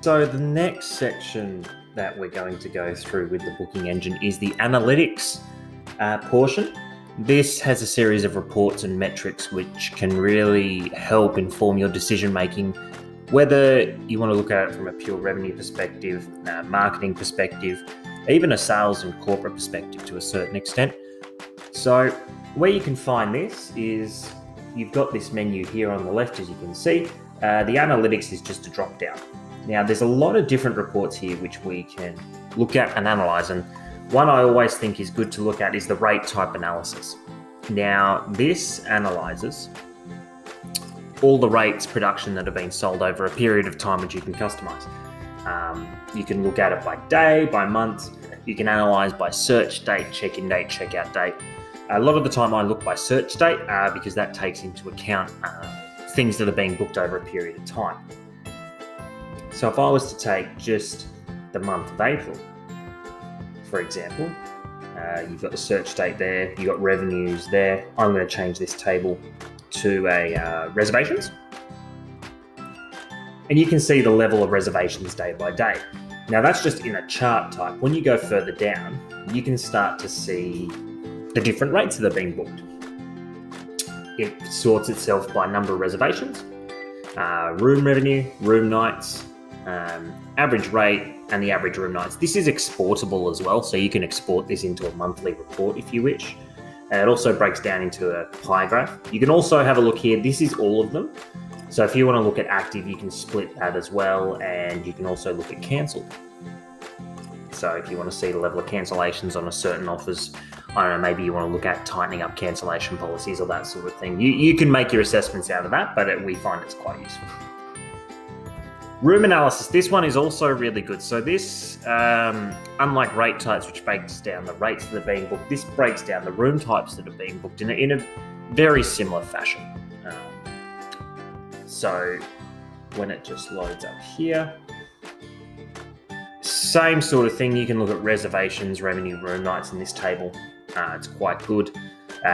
So the next section that we're going to go through with the booking engine is the analytics portion. This has a series of reports and metrics which can really help inform your decision making, whether you want to look at it from a pure revenue perspective, marketing perspective, even a sales and corporate perspective to a certain extent. So where you can find this is you've got this menu here on the left, as you can see. The analytics is just a drop down. Now, there's a lot of different reports here which we can look at and analyze, and one I always think is good to look at is the rate type analysis. Now, this analyzes all the rates production that have been sold over a period of time, which you can customize. You can look at it by day, by month. You can analyze by search date, check-in date, checkout date. A lot of the time I look by search date because that takes into account things that are being booked over a period of time. So if I was to take just the month of April, for example, you've got the search date there, you've got revenues there. I'm going to change this table to a reservations. And you can see the level of reservations day by day. Now that's just in a chart type. When you go further down, you can start to see the different rates that are being booked. It sorts itself by number of reservations, room revenue, room nights, average rate, and the average room nights. This is exportable as well, so you can export this into a monthly report if you wish. It also breaks down into a pie graph. You can also have a look here. This is all of them. So if you want to look at active, you can split that as well, and you can also look at cancelled. So if you want to see the level of cancellations on a certain offers, I don't know, maybe you want to look at tightening up cancellation policies or that sort of thing. You can make your assessments out of that, but we find it's quite useful. Room analysis. This one is also really good. So this, unlike rate types, which breaks down the rates that are being booked, this breaks down the room types that are being booked in a very similar fashion. So when it just loads up here, same sort of thing. You can look at reservations, revenue, room nights in this table. It's quite good.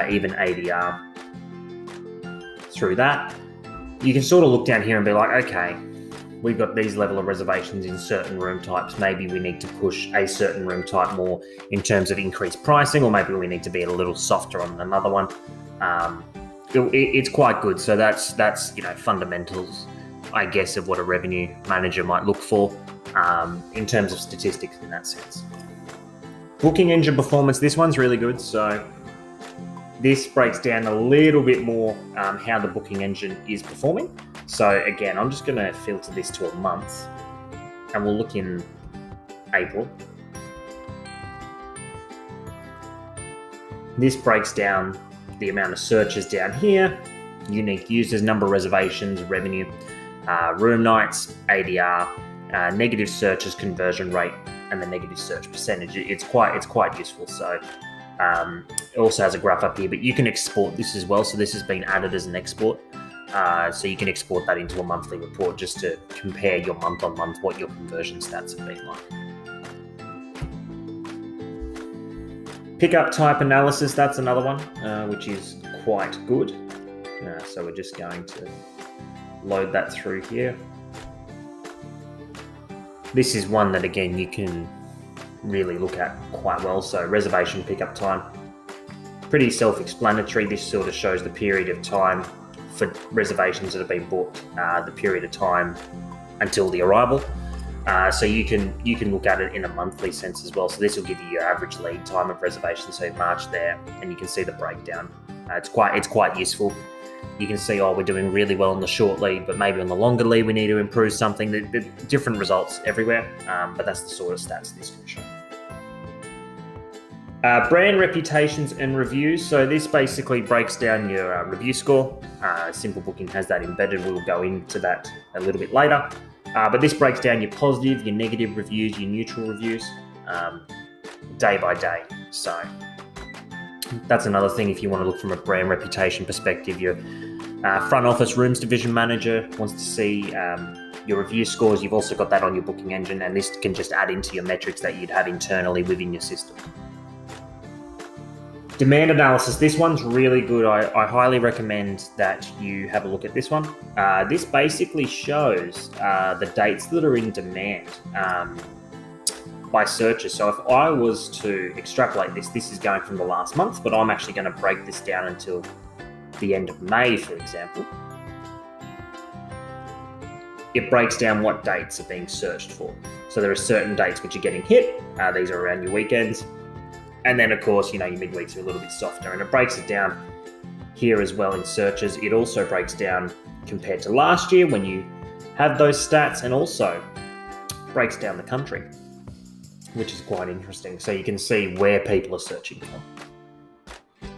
Even ADR through that. You can sort of look down here and be like, okay, we've got these level of reservations in certain room types. Maybe we need to push a certain room type more in terms of increased pricing, or maybe we need to be a little softer on another one. It's quite good. So that's fundamentals, I guess, of what a revenue manager might look for in terms of statistics in that sense. Booking engine performance. This one's really good. So this breaks down a little bit more how the booking engine is performing. So again, I'm just going to filter this to a month, and we'll look in April. This breaks down the amount of searches down here, unique users, number of reservations, revenue, room nights, ADR, negative searches, conversion rate, and the negative search percentage. It's quite useful. So it also has a graph up here, but you can export this as well. So this has been added as an export. So you can export that into a monthly report just to compare your month on month, what your conversion stats have been like. Pickup type analysis, that's another one, which is quite good. So we're just going to load that through here. This is one that, again, you can really look at quite well. So reservation pickup time, pretty self-explanatory. This sort of shows the period of time for reservations that have been booked, the period of time until the arrival. So you can look at it in a monthly sense as well. So this will give you your average lead time of reservations, so March there, and you can see the breakdown. It's quite useful. You can see, we're doing really well on the short lead, but maybe on the longer lead we need to improve something. The different results everywhere, but that's the sort of stats this can show. Brand reputations and reviews. So this basically breaks down your review score. Simple Booking has that embedded. We will go into that a little bit later. But this breaks down your positive, your negative reviews, your neutral reviews, day by day. So that's another thing if you want to look from a brand reputation perspective. Your front office rooms division manager wants to see your review scores. You've also got that on your booking engine, and this can just add into your metrics that you'd have internally within your system. Demand analysis. This one's really good. I highly recommend that you have a look at this one. This basically shows the dates that are in demand by searches. So if I was to extrapolate this is going from the last month, but I'm actually going to break this down until the end of May, for example. It breaks down what dates are being searched for. So there are certain dates which are getting hit. These are around your weekends. And then, of course, your midweeks are a little bit softer. And it breaks it down here as well in searches. It also breaks down compared to last year when you have those stats, and also breaks down the country, which is quite interesting. So you can see where people are searching for.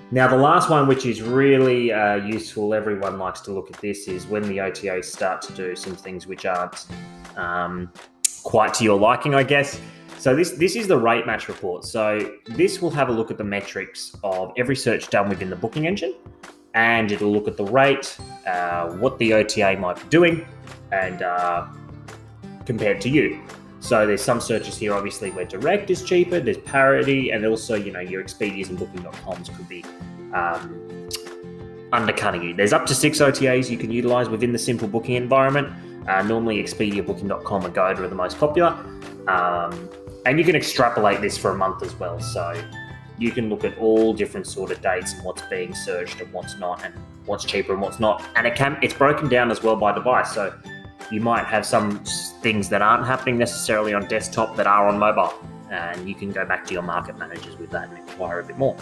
Now, the last one, which is really useful, everyone likes to look at this, is when the OTAs start to do some things which aren't quite to your liking, I guess. So this is the rate match report. So this will have a look at the metrics of every search done within the booking engine, and it'll look at the rate, what the OTA might be doing, and compared to you. So there's some searches here, obviously, where direct is cheaper, there's parity, and also, your Expedias and Booking.coms could be undercutting you. There's up to 6 OTAs you can utilize within the simple booking environment. Normally Expedia, Booking.com, and Agoda are the most popular. And you can extrapolate this for a month as well. So you can look at all different sort of dates and what's being searched and what's not, and what's cheaper and what's not. And it's broken down as well by device. So you might have some things that aren't happening necessarily on desktop that are on mobile. And you can go back to your market managers with that and inquire a bit more.